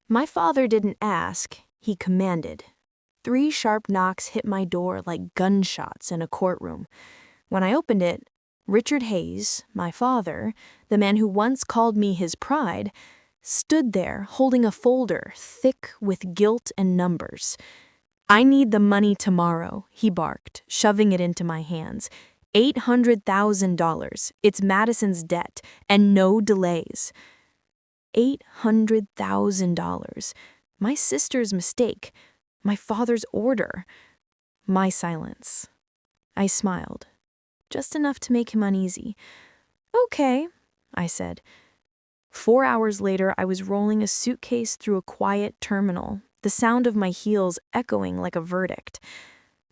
My father didn't ask, he commanded. 3 sharp knocks hit my door like gunshots in a courtroom. When I opened it, Richard Hayes, my father, the man who once called me his pride, stood there holding a folder thick with guilt and numbers. "I need the money tomorrow," he barked, shoving it into my hands. $800,000. It's Madison's debt, and no delays. $800,000. My sister's mistake. My father's order. My silence. I smiled. Just enough to make him uneasy. "Okay," I said. 4 hours later, I was rolling a suitcase through a quiet terminal, the sound of my heels echoing like a verdict.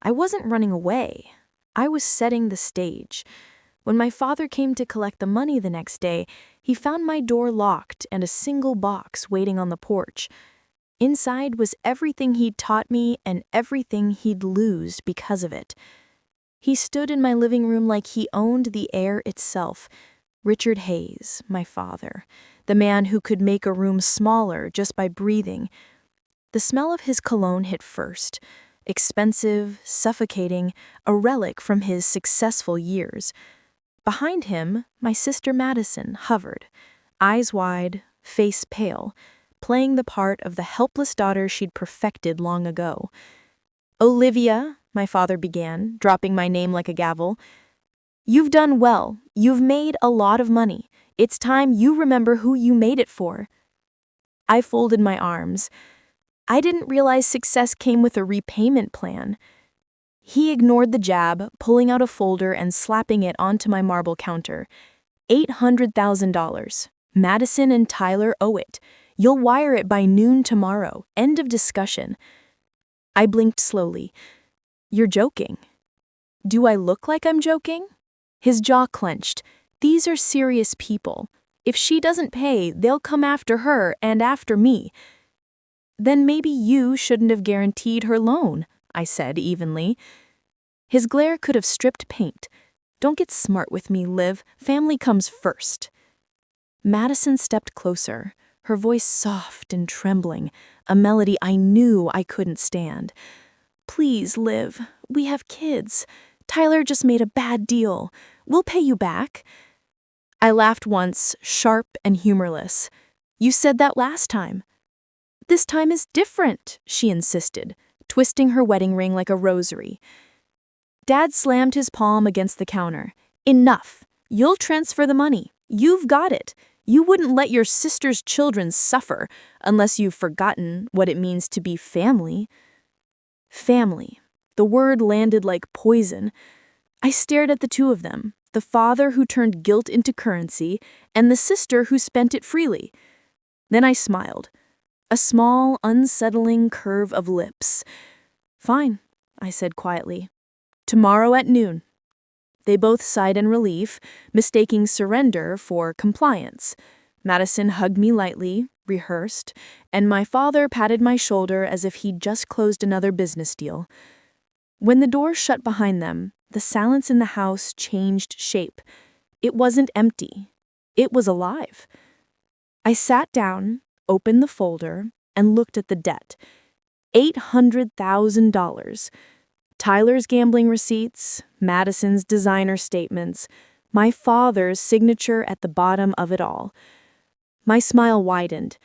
I wasn't running away. I was setting the stage. When my father came to collect the money the next day, he found my door locked and a single box waiting on the porch. Inside was everything he'd taught me and everything he'd lose because of it. He stood in my living room like he owned the air itself. Richard Hayes, my father, the man who could make a room smaller just by breathing. The smell of his cologne hit first. Expensive, suffocating, a relic from his successful years. Behind him, my sister Madison hovered, eyes wide, face pale, playing the part of the helpless daughter she'd perfected long ago. "Olivia," my father began, dropping my name like a gavel, "you've done well. You've made a lot of money. It's time you remember who you made it for." I folded my arms. I didn't realize success came with a repayment plan. He ignored the jab, pulling out a folder and slapping it onto my marble counter. $800,000. Madison and Tyler owe it. You'll wire it by noon tomorrow. End of discussion. I blinked slowly. "You're joking." "Do I look like I'm joking?" His jaw clenched. "These are serious people. If she doesn't pay, they'll come after her and after me." "Then maybe you shouldn't have guaranteed her loan," I said evenly. His glare could have stripped paint. "Don't get smart with me, Liv. Family comes first." Madison stepped closer, her voice soft and trembling, a melody I knew I couldn't stand. "Please, Liv, we have kids. Tyler just made a bad deal. We'll pay you back." I laughed once, sharp and humorless. "You said that last time." "This time is different," she insisted, twisting her wedding ring like a rosary. Dad slammed his palm against the counter. "Enough. You'll transfer the money. You've got it. You wouldn't let your sister's children suffer unless you've forgotten what it means to be family." Family. The word landed like poison. I stared at the two of them, the father who turned guilt into currency and the sister who spent it freely. Then I smiled. A small, unsettling curve of lips. "Fine," I said quietly. "Tomorrow at noon." They both sighed in relief, mistaking surrender for compliance. Madison hugged me lightly, rehearsed, and my father patted my shoulder as if he'd just closed another business deal. When the door shut behind them, the silence in the house changed shape. It wasn't empty. It was alive. I sat down, opened the folder, and looked at the debt. $800,000. Tyler's gambling receipts, Madison's designer statements, my father's signature at the bottom of it all. My smile widened.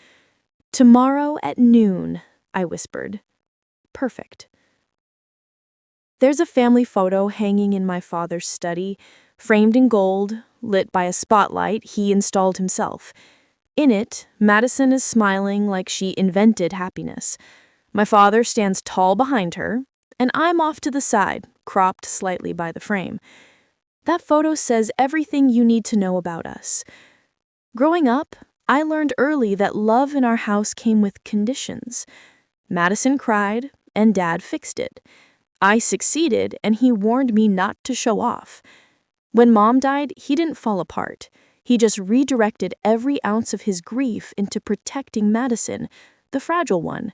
"Tomorrow at noon," I whispered. "Perfect." There's a family photo hanging in my father's study, framed in gold, lit by a spotlight he installed himself. In it, Madison is smiling like she invented happiness. My father stands tall behind her, and I'm off to the side, cropped slightly by the frame. That photo says everything you need to know about us. Growing up, I learned early that love in our house came with conditions. Madison cried, and Dad fixed it. I succeeded, and he warned me not to show off. When Mom died, he didn't fall apart. He just redirected every ounce of his grief into protecting Madison, the fragile one.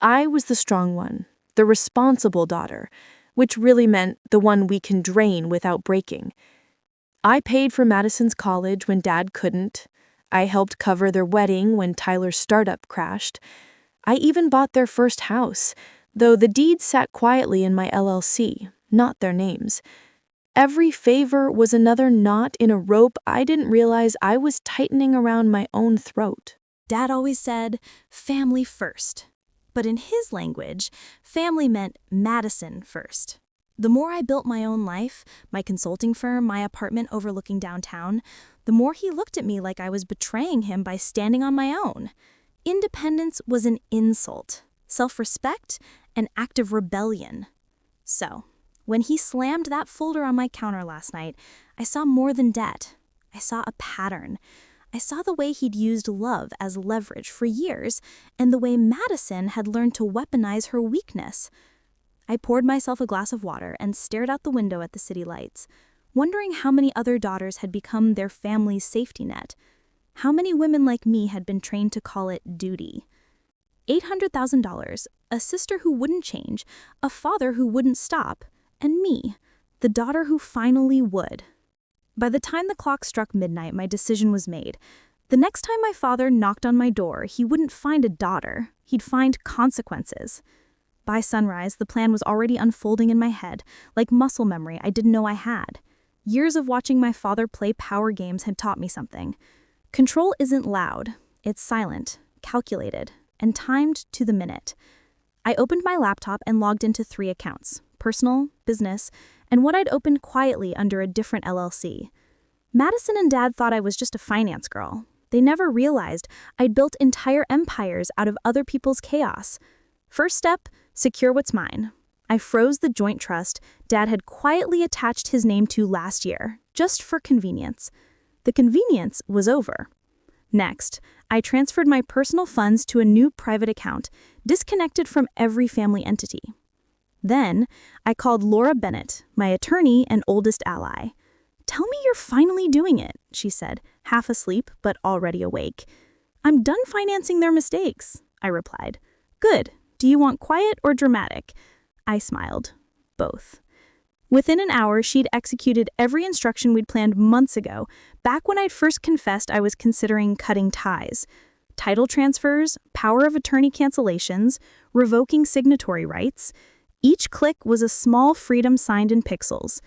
I was the strong one, the responsible daughter, which really meant the one we can drain without breaking. I paid for Madison's college when Dad couldn't. I helped cover their wedding when Tyler's startup crashed. I even bought their first house, though the deeds sat quietly in my LLC, not their names. Every favor was another knot in a rope I didn't realize I was tightening around my own throat. Dad always said, family first. But in his language, family meant Madison first. The more I built my own life, my consulting firm, my apartment overlooking downtown, the more he looked at me like I was betraying him by standing on my own. Independence was an insult. Self-respect, an act of rebellion. So, when he slammed that folder on my counter last night, I saw more than debt. I saw a pattern. I saw the way he'd used love as leverage for years, and the way Madison had learned to weaponize her weakness. I poured myself a glass of water and stared out the window at the city lights, wondering how many other daughters had become their family's safety net. How many women like me had been trained to call it duty. $800,000, a sister who wouldn't change, a father who wouldn't stop, and me, the daughter who finally would. By the time the clock struck midnight, my decision was made. The next time my father knocked on my door, he wouldn't find a daughter. He'd find consequences. By sunrise, the plan was already unfolding in my head, like muscle memory I didn't know I had. Years of watching my father play power games had taught me something. Control isn't loud. It's silent, calculated, and timed to the minute. I opened my laptop and logged into 3 accounts: personal, business, and what I'd opened quietly under a different LLC. Madison and Dad thought I was just a finance girl. They never realized I'd built entire empires out of other people's chaos. First step, secure what's mine. I froze the joint trust Dad had quietly attached his name to last year, just for convenience. The convenience was over. Next, I transferred my personal funds to a new private account, disconnected from every family entity. Then, I called Laura Bennett, my attorney and oldest ally. "Tell me you're finally doing it," she said, half asleep but already awake. "I'm done financing their mistakes," I replied. "Good. Do you want quiet or dramatic?" I smiled. Both. Within an hour, she'd executed every instruction we'd planned months ago, back when I'd first confessed I was considering cutting ties. Title transfers, power of attorney cancellations, revoking signatory rights. Each click was a small freedom signed in pixels.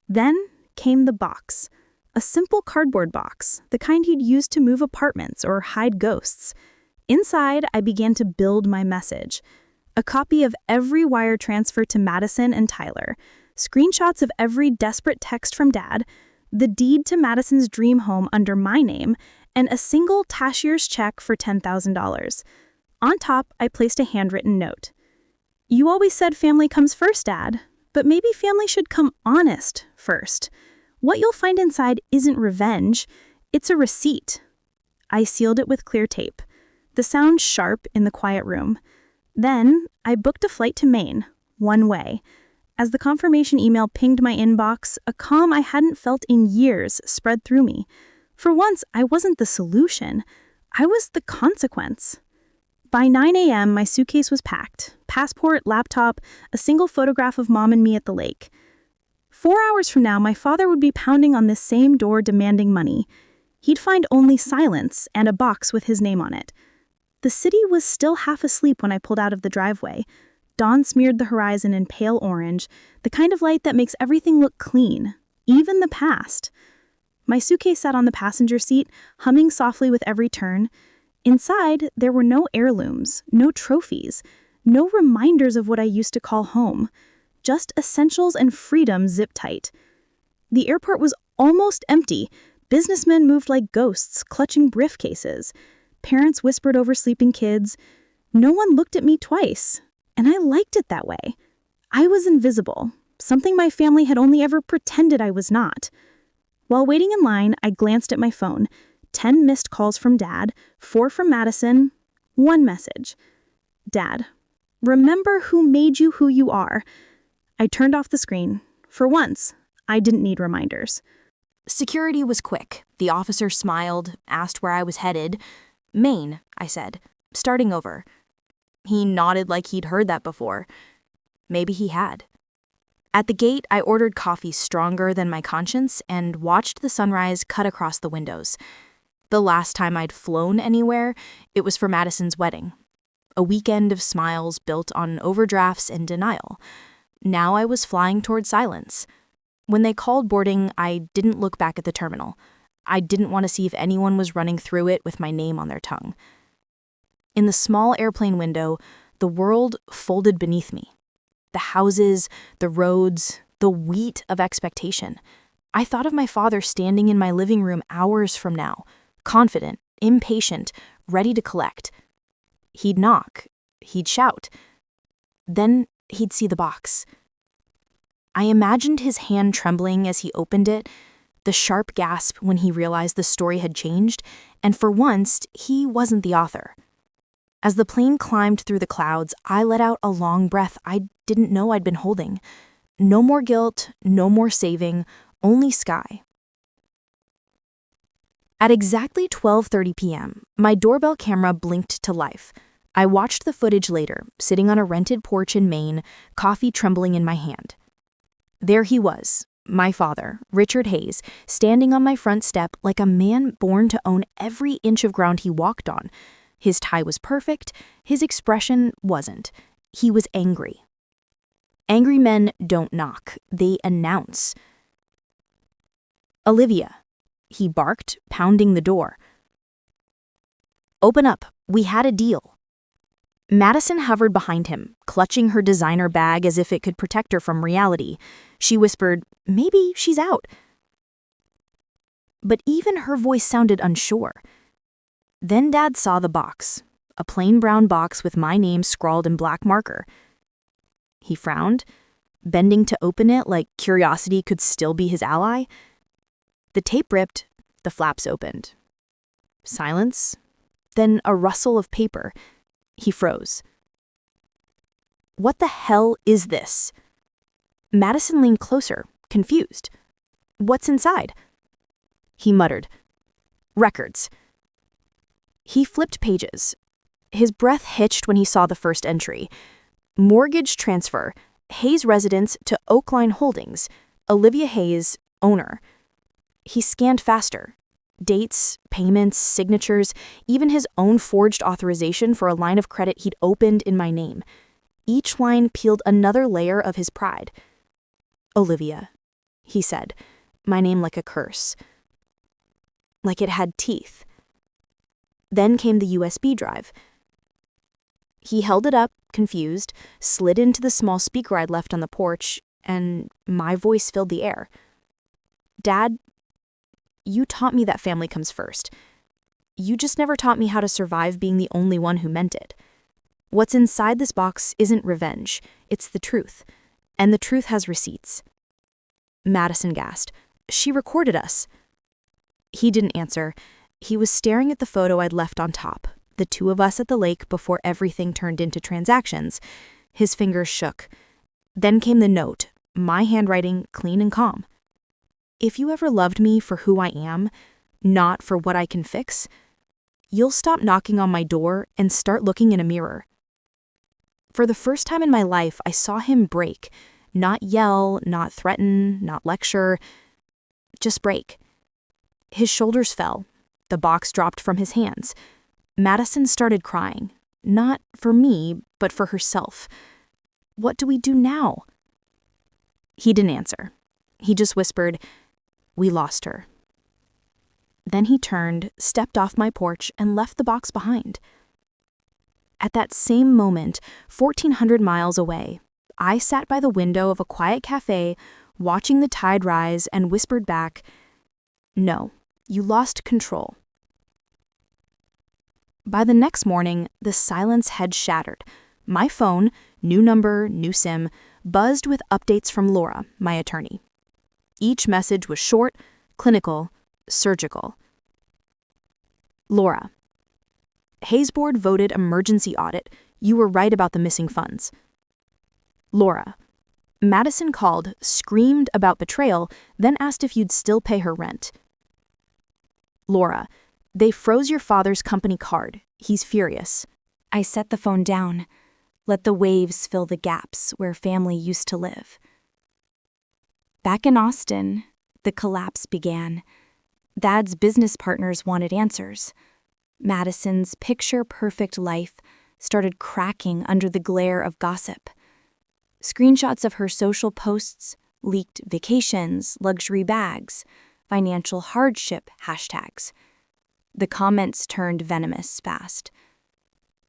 Then came the box. A simple cardboard box, the kind you'd use to move apartments or hide ghosts. Inside, I began to build my message. A copy of every wire transfer to Madison and Tyler, screenshots of every desperate text from Dad, the deed to Madison's dream home under my name, and a single cashier's check for $10,000. On top, I placed a handwritten note. "You always said family comes first, Dad, but maybe family should come honest first. What you'll find inside isn't revenge, it's a receipt." I sealed it with clear tape, the sound sharp in the quiet room. Then, I booked a flight to Maine, one way. As the confirmation email pinged my inbox, a calm I hadn't felt in years spread through me. For once, I wasn't the solution. I was the consequence. By 9 a.m., my suitcase was packed. Passport, laptop, a single photograph of Mom and me at the lake. 4 hours from now, my father would be pounding on this same door demanding money. He'd find only silence and a box with his name on it. The city was still half asleep when I pulled out of the driveway. Dawn smeared the horizon in pale orange, the kind of light that makes everything look clean, even the past. My suitcase sat on the passenger seat, humming softly with every turn. Inside, there were no heirlooms, no trophies, no reminders of what I used to call home. Just essentials and freedom zip-tight. The airport was almost empty. Businessmen moved like ghosts, clutching briefcases. Parents whispered over sleeping kids. No one looked at me twice, and I liked it that way. I was invisible, something my family had only ever pretended I was not. While waiting in line, I glanced at my phone. 10 missed calls from Dad, 4 from Madison, 1 message. "Dad, remember who made you who you are." I turned off the screen. For once, I didn't need reminders. Security was quick. The officer smiled, asked where I was headed. "Maine," I said, starting over. He nodded like he'd heard that before. Maybe he had. At the gate, I ordered coffee stronger than my conscience and watched the sunrise cut across the windows. The last time I'd flown anywhere, it was for Madison's wedding. A weekend of smiles built on overdrafts and denial. Now I was flying toward silence. When they called boarding, I didn't look back at the terminal. I didn't want to see if anyone was running through it with my name on their tongue. In the small airplane window, the world folded beneath me. The houses, the roads, the wheat of expectation. I thought of my father standing in my living room hours from now, confident, impatient, ready to collect. He'd knock, he'd shout. Then he'd see the box. I imagined his hand trembling as he opened it, the sharp gasp when he realized the story had changed, and for once, he wasn't the author. As the plane climbed through the clouds, I let out a long breath I didn't know I'd been holding. No more guilt, no more saving, only sky. At exactly 12:30 p.m., my doorbell camera blinked to life. I watched the footage later, sitting on a rented porch in Maine, coffee trembling in my hand. There he was, my father, Richard Hayes, standing on my front step like a man born to own every inch of ground he walked on. His tie was perfect, his expression wasn't. He was angry. Angry men don't knock, they announce. "Olivia," he barked, pounding the door. "Open up, we had a deal." Madison hovered behind him, clutching her designer bag as if it could protect her from reality. She whispered, "Maybe she's out." But even her voice sounded unsure. Then Dad saw the box, a plain brown box with my name scrawled in black marker. He frowned, bending to open it like curiosity could still be his ally. The tape ripped, the flaps opened. Silence, then a rustle of paper. He froze. "What the hell is this?" Madison leaned closer, confused. "What's inside?" He muttered, "Records." He flipped pages. His breath hitched when he saw the first entry. Mortgage transfer, Hayes residence to Oakline Holdings, Olivia Hayes, owner. He scanned faster. Dates, payments, signatures, even his own forged authorization for a line of credit he'd opened in my name. Each line peeled another layer of his pride. "Olivia," he said, my name like a curse. Like it had teeth. Then came the USB drive. He held it up, confused, slid into the small speaker I'd left on the porch, and my voice filled the air. "Dad, you taught me that family comes first. You just never taught me how to survive being the only one who meant it. What's inside this box isn't revenge, it's the truth. And the truth has receipts." Madison gasped. "She recorded us." He didn't answer. He was staring at the photo I'd left on top, the two of us at the lake before everything turned into transactions. His fingers shook. Then came the note, my handwriting clean and calm. "If you ever loved me for who I am, not for what I can fix, you'll stop knocking on my door and start looking in a mirror." For the first time in my life, I saw him break. Not yell, not threaten, not lecture. Just break. His shoulders fell. The box dropped from his hands. Madison started crying. Not for me, but for herself. "What do we do now?" He didn't answer. He just whispered, "We lost her." Then he turned, stepped off my porch, and left the box behind. At that same moment, 1,400 miles away, I sat by the window of a quiet cafe, watching the tide rise, and whispered back, "No, you lost control." By the next morning, the silence had shattered. My phone, new number, new SIM, buzzed with updates from Laura, my attorney. Each message was short, clinical, surgical. "Laura, Hayes Board voted emergency audit. You were right about the missing funds." "Laura, Madison called, screamed about betrayal, then asked if you'd still pay her rent." "Laura, they froze your father's company card. He's furious." I set the phone down, let the waves fill the gaps where family used to live. Back in Austin, the collapse began. Dad's business partners wanted answers. Madison's picture-perfect life started cracking under the glare of gossip. Screenshots of her social posts leaked vacations, luxury bags, financial hardship hashtags. The comments turned venomous fast.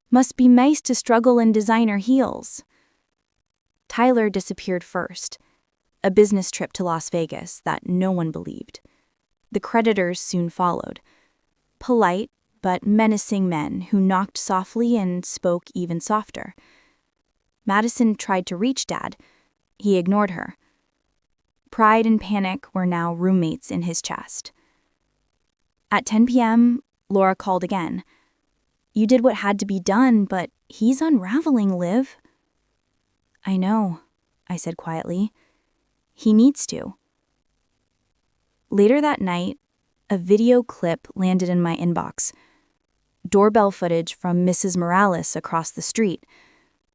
Must be nice to struggle in designer heels. Tyler disappeared first, a business trip to Las Vegas that no one believed. The creditors soon followed. Polite but menacing men who knocked softly and spoke even softer. Madison tried to reach Dad. He ignored her. Pride and panic were now roommates in his chest. At 10 p.m., Laura called again. You did what had to be done, but he's unraveling, Liv. I know, I said quietly. He needs to. Later that night, a video clip landed in my inbox. Doorbell footage from Mrs. Morales across the street.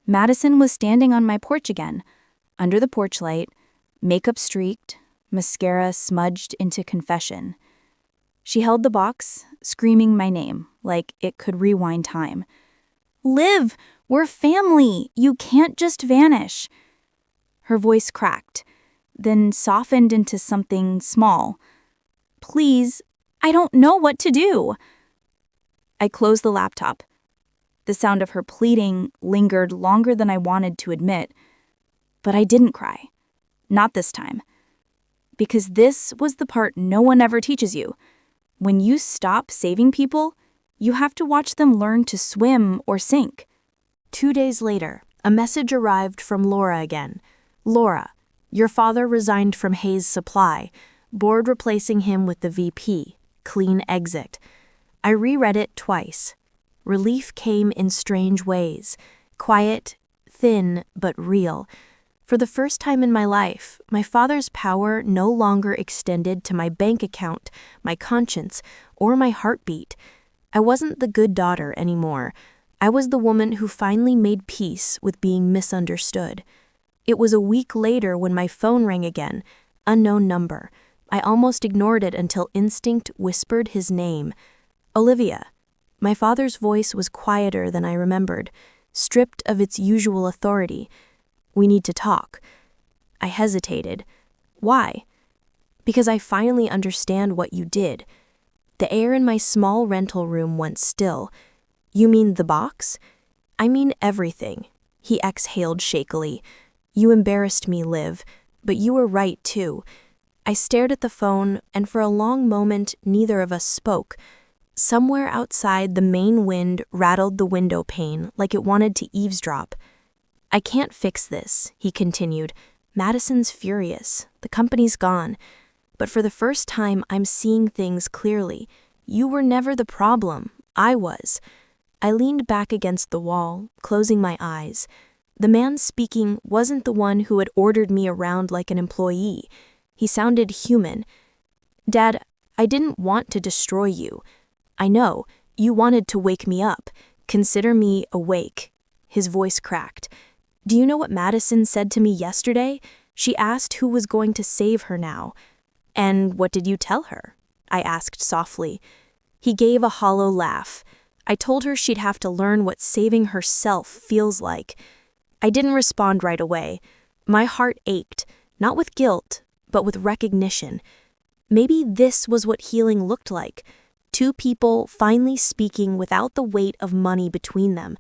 Madison was standing on my porch again, under the porch light, makeup streaked, mascara smudged into confession. She held the box, screaming my name like it could rewind time. Liv, we're family. You can't just vanish. Her voice cracked, then softened into something small. Please, I don't know what to do. I closed the laptop. The sound of her pleading lingered longer than I wanted to admit, but I didn't cry. Not this time. Because this was the part no one ever teaches you. When you stop saving people, you have to watch them learn to swim or sink. 2 days later, a message arrived from Laura again. Laura, your father resigned from Hayes Supply, board replacing him with the VP. Clean exit. I reread it twice. Relief came in strange ways. Quiet, thin, but real. For the first time in my life, my father's power no longer extended to my bank account, my conscience, or my heartbeat. I wasn't the good daughter anymore. I was the woman who finally made peace with being misunderstood. It was a week later when my phone rang again. Unknown number. I almost ignored it until instinct whispered his name. Olivia. My father's voice was quieter than I remembered, stripped of its usual authority. We need to talk. I hesitated. Why? Because I finally understand what you did. The air in my small rental room went still. You mean the box? I mean everything. He exhaled shakily. You embarrassed me, Liv, but you were right too. I stared at the phone, and for a long moment neither of us spoke. Somewhere outside, the main wind rattled the window pane like it wanted to eavesdrop. I can't fix this, he continued. Madison's furious. The company's gone. But for the first time, I'm seeing things clearly. You were never the problem. I was. I leaned back against the wall, closing my eyes. The man speaking wasn't the one who had ordered me around like an employee. He sounded human. Dad, I didn't want to destroy you. I know, you wanted to wake me up. Consider me awake. His voice cracked. Do you know what Madison said to me yesterday? She asked who was going to save her now. And what did you tell her? I asked softly. He gave a hollow laugh. I told her she'd have to learn what saving herself feels like. I didn't respond right away. My heart ached, not with guilt, but with recognition. Maybe this was what healing looked like. Two people finally speaking without the weight of money between them.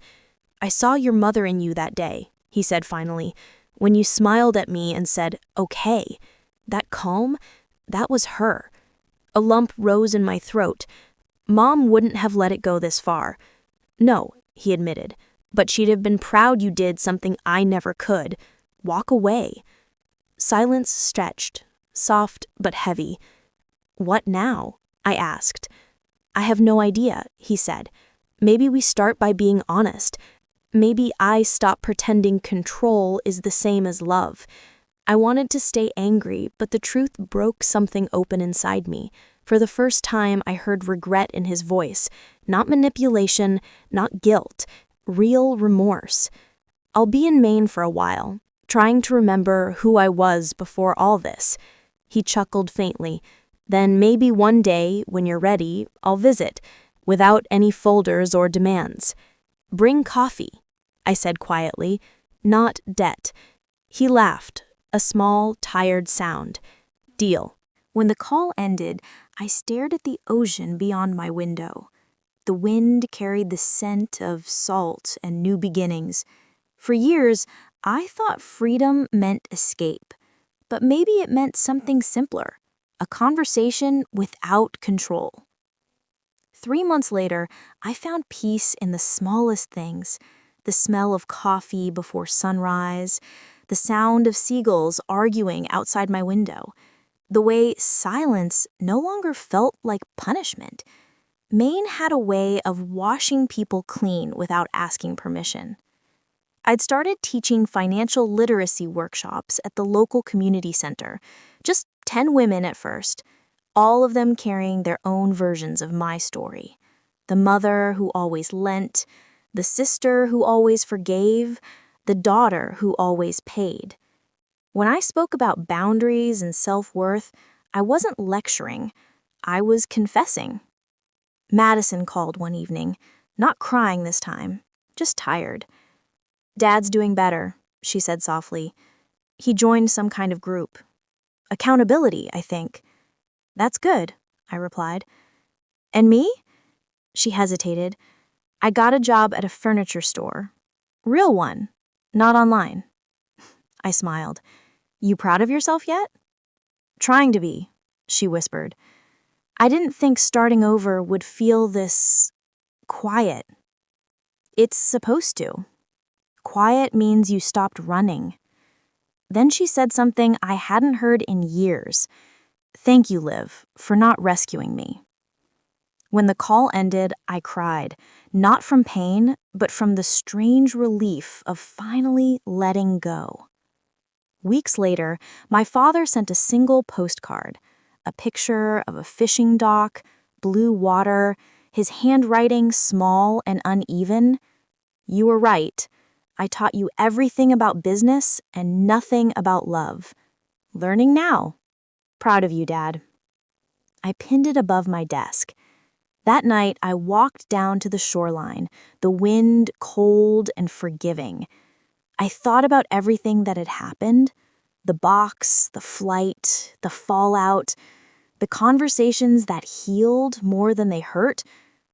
I saw your mother in you that day, he said finally, when you smiled at me and said, okay. That calm, that was her. A lump rose in my throat. Mom wouldn't have let it go this far. No, he admitted, but she'd have been proud you did something I never could. Walk away. Silence stretched, soft but heavy. What now? I asked. I have no idea, he said. Maybe we start by being honest. Maybe I stop pretending control is the same as love. I wanted to stay angry, but the truth broke something open inside me. For the first time, I heard regret in his voice. Not manipulation, not guilt. Real remorse. I'll be in Maine for a while, trying to remember who I was before all this. He chuckled faintly. Then maybe one day, when you're ready, I'll visit, without any folders or demands. Bring coffee, I said quietly, not debt. He laughed, a small, tired sound. Deal. When the call ended, I stared at the ocean beyond my window. The wind carried the scent of salt and new beginnings. For years, I thought freedom meant escape, but maybe it meant something simpler, a conversation without control. 3 months later, I found peace in the smallest things: the smell of coffee before sunrise, the sound of seagulls arguing outside my window, the way silence no longer felt like punishment. Maine had a way of washing people clean without asking permission. I'd started teaching financial literacy workshops at the local community center, just 10 women at first, all of them carrying their own versions of my story. The mother who always lent, the sister who always forgave, the daughter who always paid. When I spoke about boundaries and self-worth, I wasn't lecturing, I was confessing. Madison called one evening, not crying this time, just tired. "Dad's doing better," she said softly. "He joined some kind of group. Accountability, I think." "That's good," I replied. "And me?" She hesitated. "I got a job at a furniture store. Real one, not online." I smiled. "You proud of yourself yet?" "Trying to be," she whispered. "I didn't think starting over would feel this quiet." "It's supposed to. Quiet means you stopped running." Then she said something I hadn't heard in years. "Thank you, Liv, for not rescuing me." When the call ended, I cried, not from pain, but from the strange relief of finally letting go. Weeks later, my father sent a single postcard, a picture of a fishing dock, blue water, his handwriting small and uneven. "You were right. I taught you everything about business and nothing about love. Learning now. Proud of you, Dad." I pinned it above my desk. That night, I walked down to the shoreline, the wind cold and forgiving. I thought about everything that had happened: the box, the flight, the fallout, the conversations that healed more than they hurt.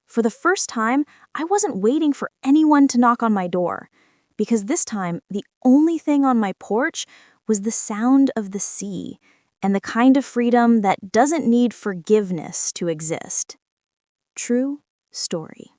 For the first time, I wasn't waiting for anyone to knock on my door, because this time, the only thing on my porch was the sound of the sea and the kind of freedom that doesn't need forgiveness to exist. True story.